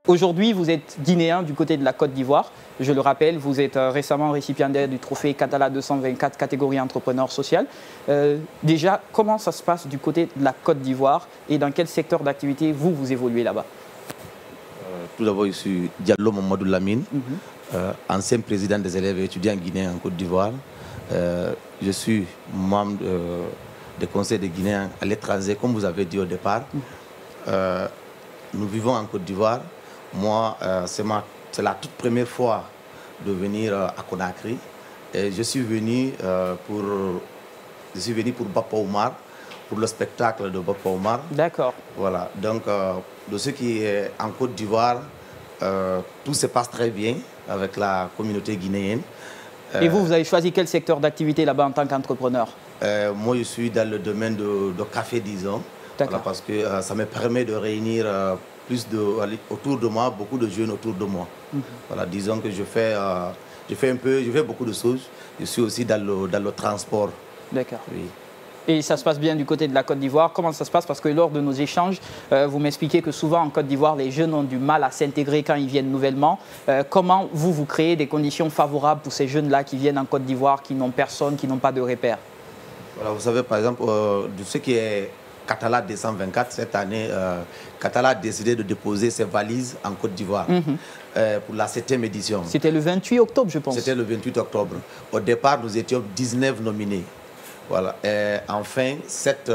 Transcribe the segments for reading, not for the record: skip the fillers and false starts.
Aujourd'hui, vous êtes guinéen du côté de la Côte d'Ivoire. Je le rappelle, vous êtes récemment récipiendaire du trophée Katala 224 catégorie entrepreneur social. Déjà, comment ça se passe du côté de la Côte d'Ivoire et dans quel secteur d'activité vous évoluez là-bas? Tout d'abord, je suis Diallo Mamadou Lamine, ancien président des élèves et étudiants guinéens en Côte d'Ivoire. Je suis membre des conseils des Guinéens à l'étranger, comme vous avez dit au départ. Nous vivons en Côte d'Ivoire. Moi, c'est la toute première fois de venir à Conakry. Et je suis venu pour Bapa Oumar, pour le spectacle de Bapa Oumar. D'accord. Voilà, donc de ce qui est en Côte d'Ivoire, tout se passe très bien avec la communauté guinéenne. Et vous avez choisi quel secteur d'activité là-bas en tant qu'entrepreneur? Moi, je suis dans le domaine de café, disons. Voilà, parce que ça me permet de réunir autour de moi, beaucoup de jeunes autour de moi. Voilà, disons que je fais beaucoup de choses. Je suis aussi dans le transport. D'accord. Oui. Et ça se passe bien du côté de la Côte d'Ivoire. Comment ça se passe? Parce que lors de nos échanges, vous m'expliquez que souvent en Côte d'Ivoire, les jeunes ont du mal à s'intégrer quand ils viennent nouvellement. Comment vous créez des conditions favorables pour ces jeunes-là qui viennent en Côte d'Ivoire, qui n'ont personne, qui n'ont pas de repères? Voilà, vous savez, par exemple, de ce qui est Katala 224, cette année, Katala a décidé de déposer ses valises en Côte d'Ivoire pour la 7e édition. C'était le 28 octobre, je pense. C'était le 28 octobre. Au départ, nous étions 19 nominés. Voilà. Et enfin, 7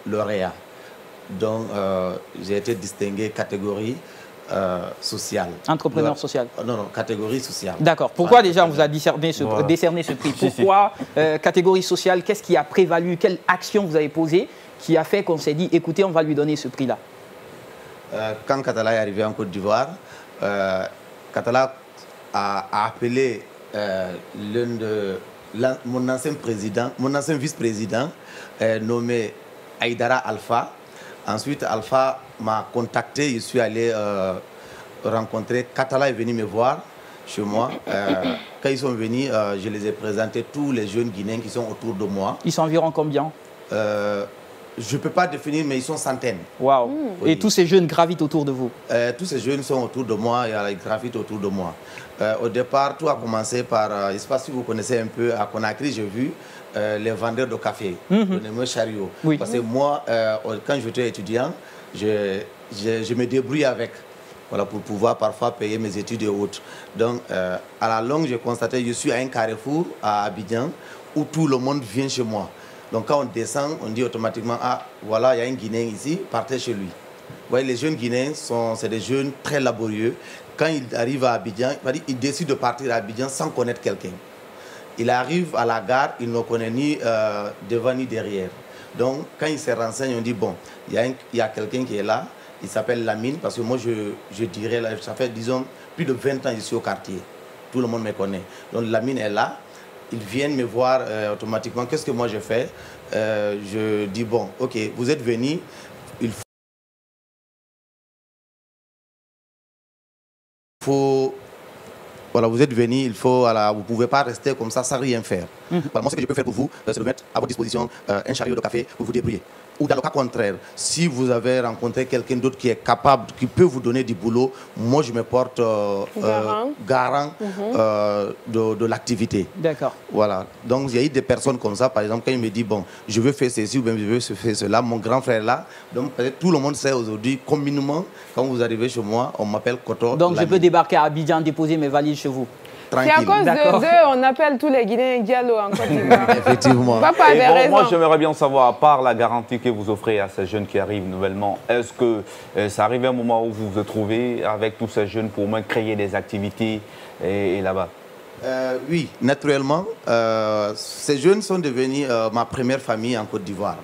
lauréats. Donc, j'ai été distingué catégorie sociale. Entrepreneur social. Non, catégorie sociale. D'accord. Pourquoi déjà on vous a décerné ce prix? Pourquoi catégorie sociale? Qu'est-ce qui a prévalu? Quelle action vous avez posée qui a fait qu'on s'est dit, écoutez, on va lui donner ce prix-là? Quand Katala est arrivé en Côte d'Ivoire, Katala a appelé mon ancien vice-président nommé Aïdara Alpha. Ensuite, Alpha m'a contacté, je suis allé rencontrer. Katala est venu me voir chez moi. Quand ils sont venus, je les ai présentés tous les jeunes Guinéens qui sont autour de moi. Ils sont environ combien? Je ne peux pas définir, mais ils sont centaines. Waouh. Oui. Et tous ces jeunes gravitent autour de vous? Tous ces jeunes sont autour de moi et ils gravitent autour de moi. Au départ, tout a commencé par, je ne sais pas si vous connaissez un peu, à Conakry, j'ai vu les vendeurs de café, le chariot. Oui. Parce que moi, quand j'étais étudiant, je me débrouille avec, voilà, pour pouvoir parfois payer mes études et autres. Donc, à la longue, j'ai constaté, je suis à un carrefour à Abidjan où tout le monde vient chez moi. Donc quand on descend, on dit automatiquement, ah voilà, il y a un Guinéen ici, partez chez lui. Vous voyez, les jeunes Guinéens, c'est des jeunes très laborieux. Quand ils arrivent à Abidjan, ils décident de partir à Abidjan sans connaître quelqu'un. Il arrive à la gare, il ne connaît ni devant ni derrière. Donc quand ils se renseignent, on dit, bon, il y a quelqu'un qui est là, il s'appelle Lamine, parce que moi je dirais, ça fait disons plus de 20 ans ici au quartier. Tout le monde me connaît. Donc Lamine est là. Ils viennent me voir automatiquement. Qu'est-ce que moi je fais? Je dis, bon, ok, vous êtes venus, il faut... Voilà, vous êtes venus, il faut... Voilà, vous ne pouvez pas rester comme ça sans rien faire. Voilà, moi, ce que je peux faire pour vous, c'est de mettre à votre disposition un chariot de café pour vous débrouiller. Ou dans le cas contraire, si vous avez rencontré quelqu'un d'autre qui est capable, qui peut vous donner du boulot, moi je me porte garant de l'activité. D'accord. Voilà. Donc il y a eu des personnes comme ça, par exemple, quand il me dit, bon, je veux faire ceci ou bien je veux faire cela, mon grand frère là, donc peut-être tout le monde sait aujourd'hui, communément, quand vous arrivez chez moi, on m'appelle Koto. Donc je peux débarquer à Abidjan, déposer mes valises chez vous? C'est à cause d'eux, on appelle tous les Guinéens Diallo en Côte d'Ivoire. Effectivement. Moi, j'aimerais bien savoir, à part la garantie que vous offrez à ces jeunes qui arrivent nouvellement, est-ce que ça arrive un moment où vous vous retrouvez avec tous ces jeunes pour au moins créer des activités et là-bas? Oui, naturellement. Ces jeunes sont devenus ma première famille en Côte d'Ivoire.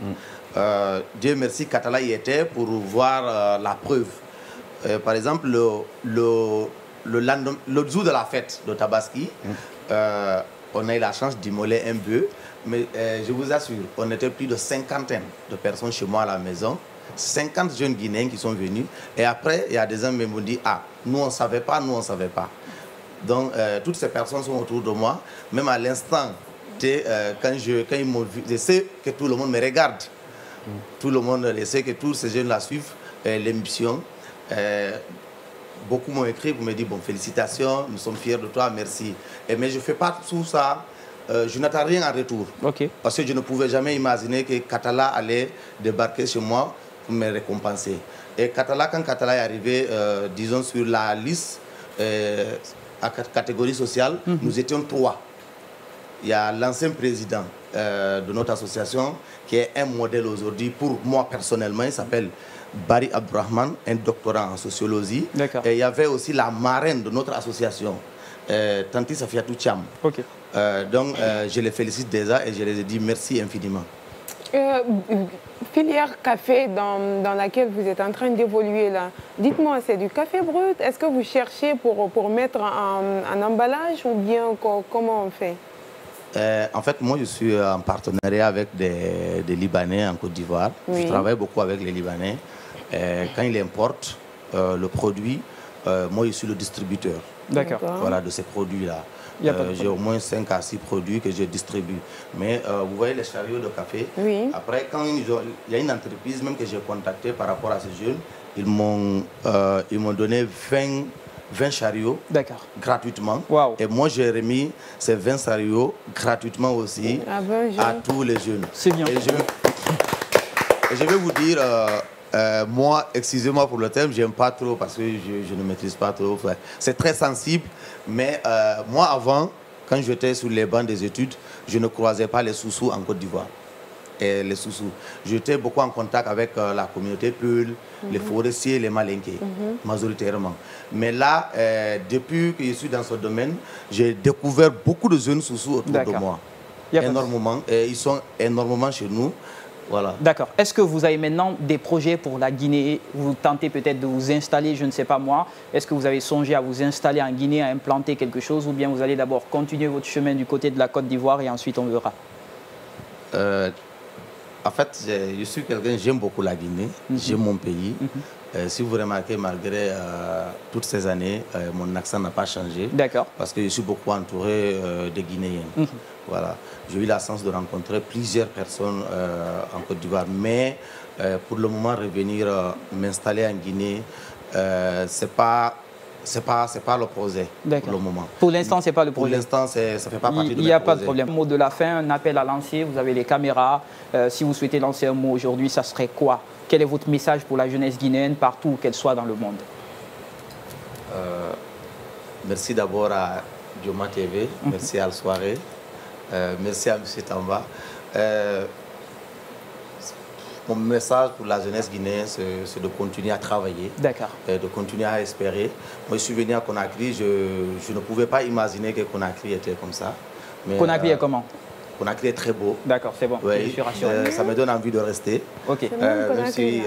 Dieu merci, Katala y était pour voir la preuve. Par exemple, le jour de la fête de Tabaski, on a eu la chance d'immoler un bœuf, mais je vous assure, on était plus de 50 de personnes chez moi à la maison, 50 jeunes Guinéens qui sont venus, et après, il y a des gens qui m'ont dit, ah, nous on ne savait pas, nous on ne savait pas. Donc, toutes ces personnes sont autour de moi, même à l'instant, quand ils m'ont vu, je sais que tout le monde me regarde, tout le monde, je sais que tous ces jeunes la suivent, l'émission. beaucoup m'ont écrit pour me dire, bon, félicitations, nous sommes fiers de toi, merci. Mais je ne fais pas tout ça, je n'attends rien en retour. Parce que je ne pouvais jamais imaginer que Katala allait débarquer chez moi pour me récompenser. Et Katala, quand Katala est arrivé, disons, sur la liste à catégorie sociale, nous étions 3. Il y a l'ancien président de notre association qui est un modèle aujourd'hui pour moi personnellement. Il s'appelle Barry Abdurrahman, un doctorat en sociologie. Et il y avait aussi la marraine de notre association, Tanti Safiatou Cham. Donc je les félicite déjà et je les ai dit merci infiniment. Filière café dans laquelle vous êtes en train d'évoluer là, dites-moi, c'est du café brut? Est-ce que vous cherchez pour mettre en emballage ou bien comment on fait? En fait, moi, je suis en partenariat avec des Libanais en Côte d'Ivoire. Je travaille beaucoup avec les Libanais. Quand ils importent le produit, moi, je suis le distributeur voilà, de ces produits-là. J'ai au moins 5 à 6 produits que je distribue. Mais vous voyez les chariots de café. Après, quand il y a une entreprise même que j'ai contactée par rapport à ces jeunes, ils m'ont donné 20 chariots gratuitement. Et moi, j'ai remis ces 20 chariots gratuitement aussi à tous les jeunes. C'est bien. Et je vais vous dire, moi, excusez-moi pour le terme, je n'aime pas trop parce que je ne maîtrise pas trop. C'est très sensible, mais moi, avant, quand j'étais sur les bancs des études, je ne croisais pas les sous-sous en Côte d'Ivoire. Et les sous-sous. J'étais beaucoup en contact avec la communauté Peul, les forestiers, les malinqués, majoritairement. Mais là, depuis que je suis dans ce domaine, j'ai découvert beaucoup de jeunes sous-sous autour de moi. Énormément. Et ils sont énormément chez nous. Voilà. D'accord. Est-ce que vous avez maintenant des projets pour la Guinée? Vous tentez peut-être de vous installer, je ne sais pas moi. Est-ce que vous avez songé à vous installer en Guinée, à implanter quelque chose? Ou bien vous allez d'abord continuer votre chemin du côté de la Côte d'Ivoire et ensuite on verra? En fait, je suis quelqu'un, j'aime beaucoup la Guinée, j'aime mon pays. Si vous remarquez, malgré toutes ces années, mon accent n'a pas changé. Parce que je suis beaucoup entouré de Guinéens. Voilà. J'ai eu la chance de rencontrer plusieurs personnes en Côte d'Ivoire. Mais pour le moment, revenir m'installer en Guinée, c'est pas le projet pour le moment. Pour l'instant, ce n'est pas le projet. Pour l'instant, ça ne fait pas partie de mes projets. Il n'y a pas de problème. Mot de la fin, un appel à lancer, vous avez les caméras. Si vous souhaitez lancer un mot aujourd'hui, ça serait quoi? Quel est votre message pour la jeunesse guinéenne, partout qu'elle soit dans le monde? Merci d'abord à Dioma TV, merci à Al Soirée, merci à M. Tamba. Mon message pour la jeunesse guinéenne, c'est de continuer à travailler, de continuer à espérer. Moi, je suis venu à Conakry, je ne pouvais pas imaginer que Conakry était comme ça. Mais, Conakry est comment? Conakry est très beau. D'accord, c'est bon, je suis rassuré. Ça me donne envie de rester. Même si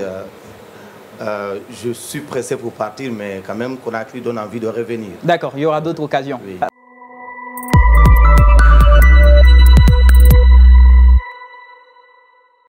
je suis pressé pour partir, mais quand même Conakry donne envie de revenir. D'accord, il y aura d'autres occasions.